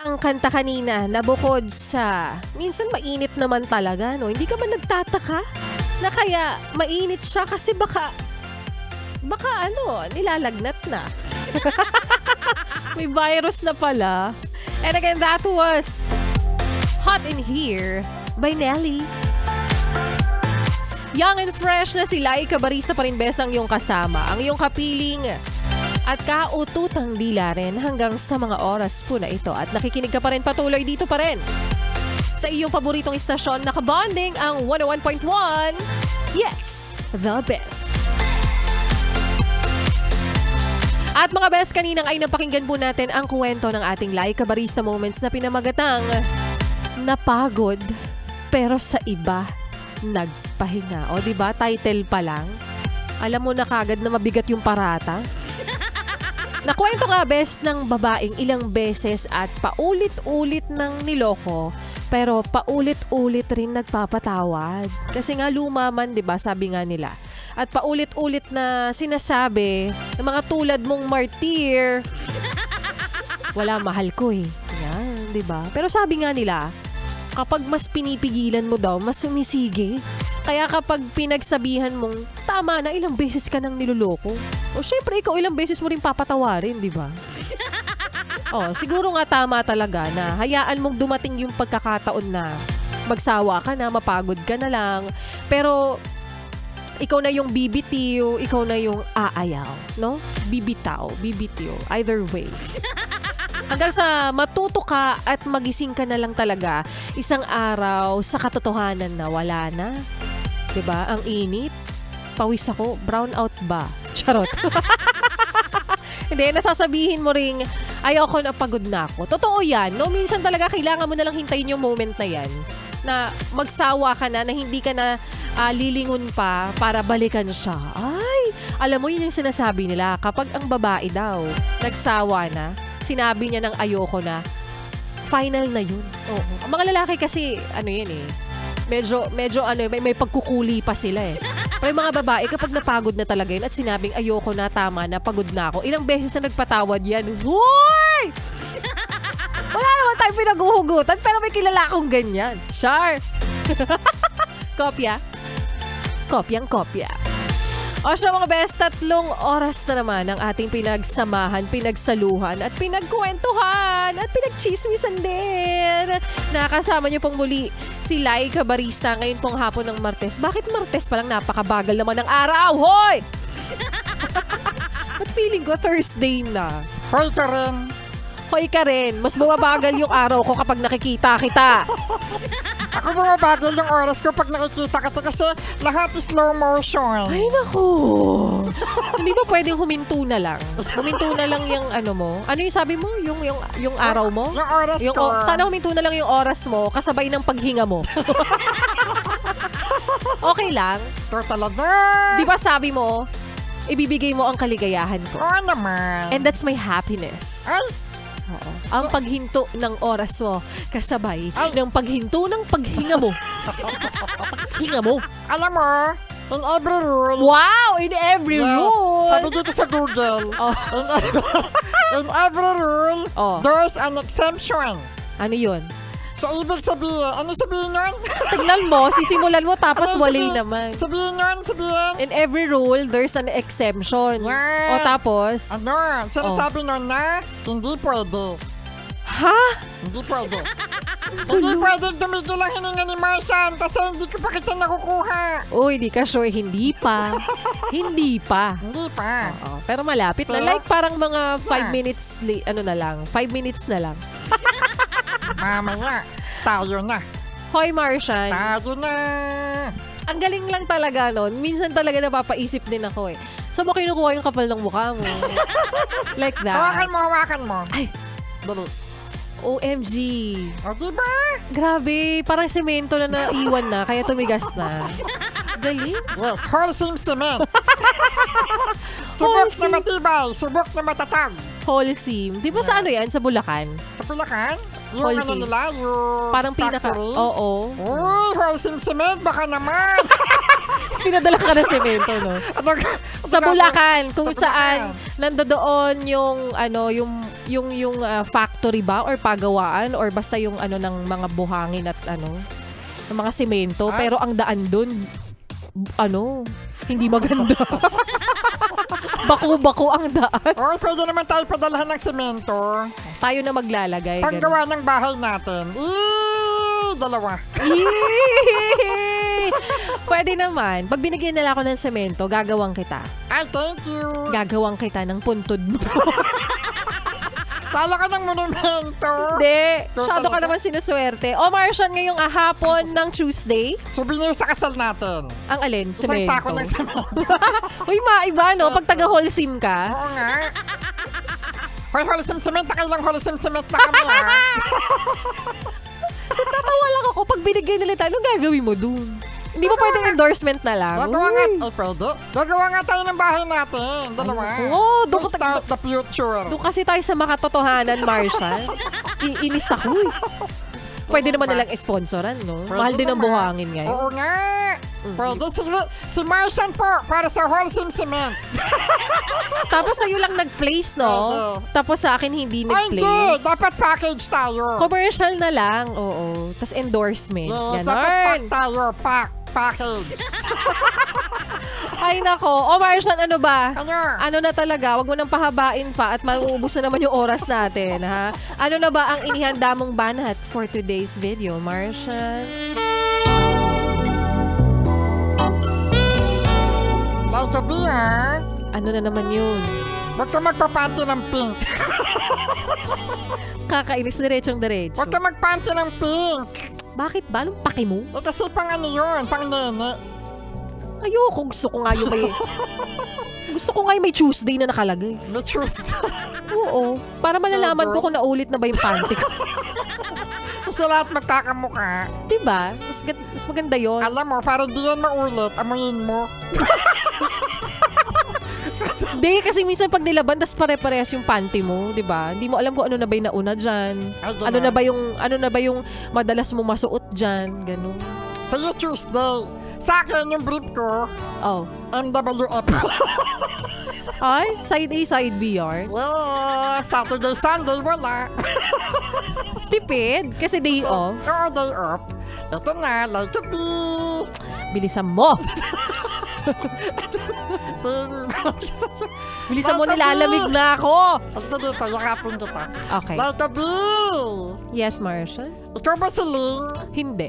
ang kanta kanina na bukod sa minsan mainit naman talaga, no? Hindi ka ba nagtataka na kaya mainit siya kasi baka nilalagnat na. May virus na pala. And again, that was Hot in Here by Nelly. Young and fresh na si Laika Barista pa rin besang yung kasama. Ang iyong kapiling at kaututang dila rin hanggang sa mga oras po na ito. At nakikinig ka pa rin patuloy dito pa rin sa iyong paboritong istasyon na kabonding ang 101.1. Yes, the best. At mga best, kaninang ay napakinggan po natin ang kwento ng ating Laika Barista Moments na pinamagatang napagod pero sa iba nagpahinga. O diba, title pa lang. Alam mo na kagad na mabigat yung parata. Nakwento nga best ng babaeng ilang beses at paulit-ulit ng niloko pero paulit-ulit rin nagpapatawad. Kasi nga lumaman, 'di ba? Sabi nga nila. At paulit-ulit na sinasabi ng mga tulad mong martir, wala, mahal ko eh. Yan, 'di ba? Pero sabi nga nila, kapag mas pinipigilan mo daw, mas sumisigi. Kaya kapag pinagsabihan mong, tama na, ilang beses ka nang niloloko. O syempre, ikaw ilang beses mo rin papatawarin, di ba? Siguro nga tama talaga na hayaan mong dumating yung pagkakataon na magsawa ka na, mapagod ka na lang. Pero, ikaw na yung bibitiw, ikaw na yung aayaw, no? Bibitaw, bibitiw, either way. Hanggang sa matuto ka at magising ka na lang talaga isang araw sa katotohanan na wala na. 'Di ba? Ang init. Pawis ako. Brown out ba? Charot. Hindi, nasasabihin mo ring ayoko na, pagod na ako. Totoo yan. No? Minsan talaga kailangan mo na lang hintayin yung moment na yan. Na magsawa ka na hindi ka na lilingon pa para balikan siya. Ay, alam mo yun yung sinasabi nila. Kapag ang babae daw nagsawa na, sinabi niya ng ayoko na, final na yun. Oo. Ang mga lalaki kasi, medyo may pagkukuli pa sila eh. Pero yung mga babae, kapag napagod na talaga yun at sinabing ayoko na, tama na, pagod na ako, ilang beses na nagpatawad yan. Hoy! Wala naman tayong pinaghuhugutan, pero may kilala akong ganyan. Char! Kopya? Kopyang-kopya. O siya mga best, 3 oras na naman ang ating pinagsamahan, pinagsaluhan at pinagkwentuhan at pinagchismisan din. Nakasama niyo pong muli si Laika Barista ngayon pong hapon ng Martes. Bakit Martes pa lang? Napakabagal naman ng araw, hoy! But feeling ko Thursday na. Hoy ka rin. Hoy ka rin. Mas bumabagal yung araw ko kapag nakikita kita. Ako bumabagal yung oras ko pag nakikita kita kasi lahat is slow motion. Ay, naku. Hindi ba pwedeng huminto na lang? Huminto na lang yung ano mo? Ano yung sabi mo? Yung araw mo? Yung oras ko. Sana huminto na lang yung oras mo kasabay ng paghinga mo. Okay lang? Ito talaga. Di ba sabi mo, ibibigay mo ang kaligayahan ko? Oo naman. And that's my happiness. Ay! Oo. Ang paghinto ng oras mo kasabay ng paghinto ng paghinga mo. Paghinga mo. Alam mo, in every rule. Wow! In every rule. Sabi dito sa Google. In every rule, there's an exemption. Ano yun? So, ibig sabihin, ano sabihin nun? Tignan mo, sisimulan mo tapos wali naman. Sabihin nun, sabihin. In every rule, there's an exemption. Yeah. O tapos? Ano? Sinasabi nun na hindi pwede. Ha? Hindi pwede. Hindi pwede tumigil ang hininga ni Martian kasi hindi ko pa kita nakukuha. Uy, di ka sure, hindi pa. Hindi pa. Hindi pa. Oo, pero malapit na. Like parang mga 5 minutes, 5 minutes na lang. Mamaya, tayo na. Hoy, Martian. Tayo na. Ang galing lang talaga nun. Minsan talaga napapaisip din ako eh. Saan mo kinukuha yung kapal ng mukha mo? Like that. Hawakan mo. Ay. Dali. OMG. O, diba? Grabe, parang semento na naiwan na, kaya tumigas na. Galing. Yes, wholesome cement. Subok na matibay, subok na matatag. Wholesome. Di ba sa ano yan? Sa Bulacan? Sa Bulacan? Yung ano nila, yung parang pinaka, factory? Oo. Uy, wholesome cement, baka naman. Pinadala ka ng semento, no? Sa Bulacan, kung saan nandoon yung factory ba or pagawaan or basta yung ano ng mga buhangin at ano ng mga semento pero ang daan doon hindi maganda. Bako-bako ang daan. Pwede naman tayo padalhan ng semento. Tayo na maglalagay. Panggawa ng bahay natin. Dalawa. Pwede naman. Pag binigyan nila ako ng semento, gagawang kita. Ay, thank you. Gagawang kita ng puntod mo. Kala ka ng monumento. Hindi. Masyado ka naman sinuswerte. Martian, ngayong hapon ng Tuesday. Souvenir sa kasal natin. Ang alin? Isang Semento. sako ng semento. Uy, maiba, no? Pag taga-holcim ka. Oo nga. Hoy, holcim cement. Kailang holcim cement na kami, ha? Tatawa lang ako. Pag binigay nila tayo, anong gagawin mo dun? Hindi mo pwedeng endorsement na lang. Gagawa nga tayo ng bahay natin. Dalawa. Doon to start the future. Doon kasi tayo sa makatotohanan, Marshall. Iinis ako. Pwede naman nilang sponsoran, no? Mahal din ang buhangin ngayon. Oo nga. Pwede. Si Martian po para sa Holcim Cement. Tapos sa'yo lang nag-place, no? Tapos sa akin hindi nag-place. Hindi. Dapat package tayo. Commercial na lang. Oo. Tapos endorsement. Yes, dapat pack tayo. Package. Ay nako. Martian, ano ba? Ano na talaga? Wag mo nang pahabain pa at mauubos na naman yung oras natin, ha? Ano na ba ang inihanda mong banat for today's video, Martian? Gabi, ha? Ano na naman yun? Huwag ka magpapanty ng pink. Kakainis, diretsong-diretso. Huwag ka magpanty ng pink. Bakit ba? Anong paki mo? Kasi pang ano yun, pang nene. Ayoko, gusto ko nga yung may... gusto ko nga yung may Tuesday na nakalagay. May Tuesday? Oo. Para malalaman ko kung naulit na ba yung panty ko. Kasi lahat magkakamukha. Diba? Mas maganda yun. Alam mo, para di yan maulit, amuyin mo. Hindi, kasi minsan pag nilaban, tas pare-parehas yung panty mo, di ba? Hindi mo alam kung ano na ba yung nauna dyan. Ano na ba yung madalas mo masuot dyan. Ganun. Sa'yo Tuesday. Sa akin, yung brief ko, MWF. Ay, side A, side B, yar? Yeah, Saturday, Sunday, wala. Tipid, kasi day off. Oo, day off. Ito na, like a bee. Bilisan mo. Bilisan mo, nilalamig na ako. Ito dito, yakapin kita. Okay. Like a bee. Yes, Martian? Ikaw ba si Ling? Hindi.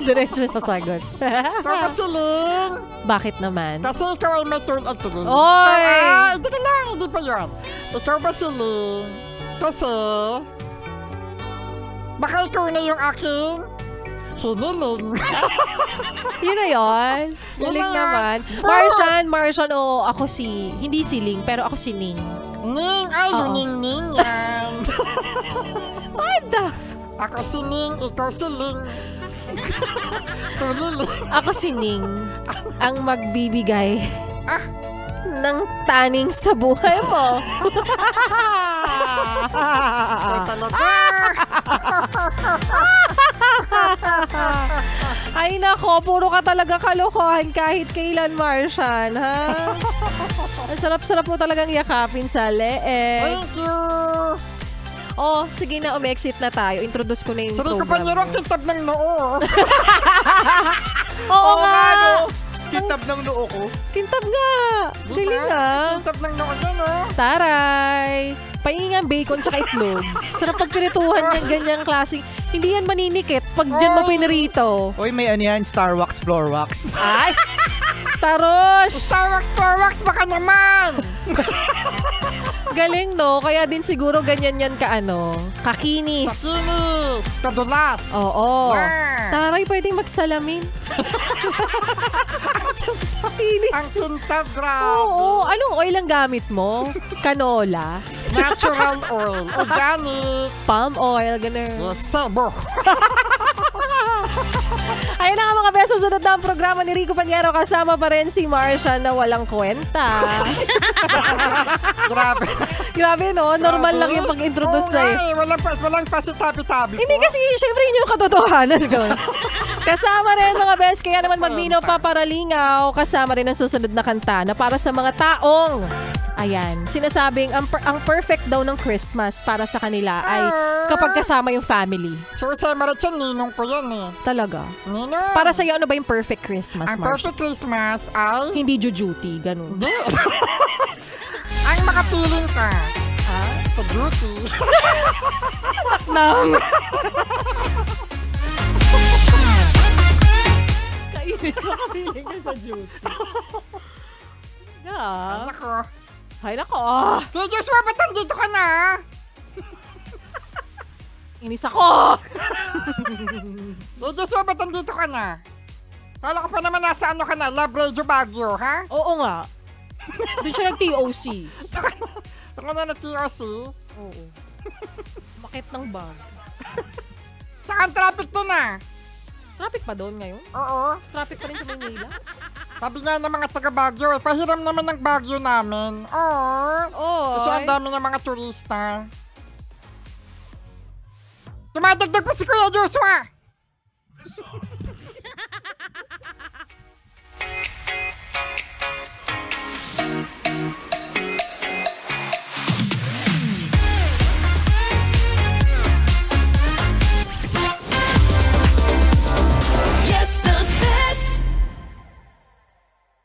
Diretso sa sagot. Ikaw ba si Ling? Bakit naman? Kasi ikaw ay may turn out to Ling. Oy! Hindi ka lang, hindi pa yun. Ikaw ba si Ling? Kasi, baka ikaw na yung aking hiniling. Yun na yun. Galing naman. Martian, ako hindi si Ling, pero ako si Ning. Ning, ay, Ning yan. Ako si Ning, ikaw si Ling. Ako si Ning, ang magbibigay ng taning sa buhay mo. Talaga. Ay nako, puro ka talaga kalokohan kahit kailan, Martian, ha? Ang sarap-sarap mo talagang yakapin sa leeg. Thank you. Sige na, exit na tayo. Introduce ko na yung Sorry program. Sorry ko pa niyo ang kintab ng noo. Oo nga. Kintab ng noo ko. Kintab nga. Galing nga. Kintab ng noo niya, no? Taray. Pahingan bacon tsaka itlog. Sarap pagpirituhan niyang ganyang klaseng. Hindi yan maninikit pag dyan mo pinirito. Oy, may ano yan, Star Wax, Floor Wax. Ay! Tarosh! Star Wax, baka naman! Galing, no? Kaya din siguro ganyan yan kakinis. Kakinis! Kadulas! Oo. Taray, pwedeng magsalamin. Kakinis. Ang kintab, grabe. Oo. Anong oil ang gamit mo? Canola? Natural oil. Organic. Palm oil, ganun. Sebo. Ayun na nga mga beso, sunod na ang programa ni Rico Paniero. Kasama pa rin si Martian na walang kwenta. Grabe. Grabe, no? Normal lang yung pag-introduce sa'yo. Walang pasitabi-tabi. Hindi kasi, syempre yun yung katotohanan ko. Kasama rin mga bes, kaya naman magminaw pa para lingaw. Kasama rin ang susunod na kanta na para sa mga taong Ayan, sinasabing ang perfect daw ng Christmas para sa kanila ay kapag kasama yung family. Si Jose Marichan, ninong ko yan eh. Talaga. Ninong! Para sa'yo, ano ba yung perfect Christmas, Ang Marcia? perfect Christmas ay... Hindi jujuti, ganun. Hindi. Ang makapiling ka. Ha? Sa duty. Nang! Kainis sa kapiling ka sa duty. Yeah. Nako. Hay nako. Kaya Joshua, ba't nandito ka na? Inis ako. Kaya Joshua, ba't nandito ka na? Kala ko pa naman nasa ano ka na, Love Radio Baguio, ha? Oo nga. Doon siya nag-TOC. Ako na na TOC. Oo. Makit ng bag. Saka ang traffic to na. Traffic pa doon ngayon? Oo. Traffic pa rin sa Maynila? Sabi nga ng mga taga Baguio, pahiram naman ng Baguio namin. Oo. Kasi ang dami ng mga turista. Tumadagdag pa si Kuya Joshua.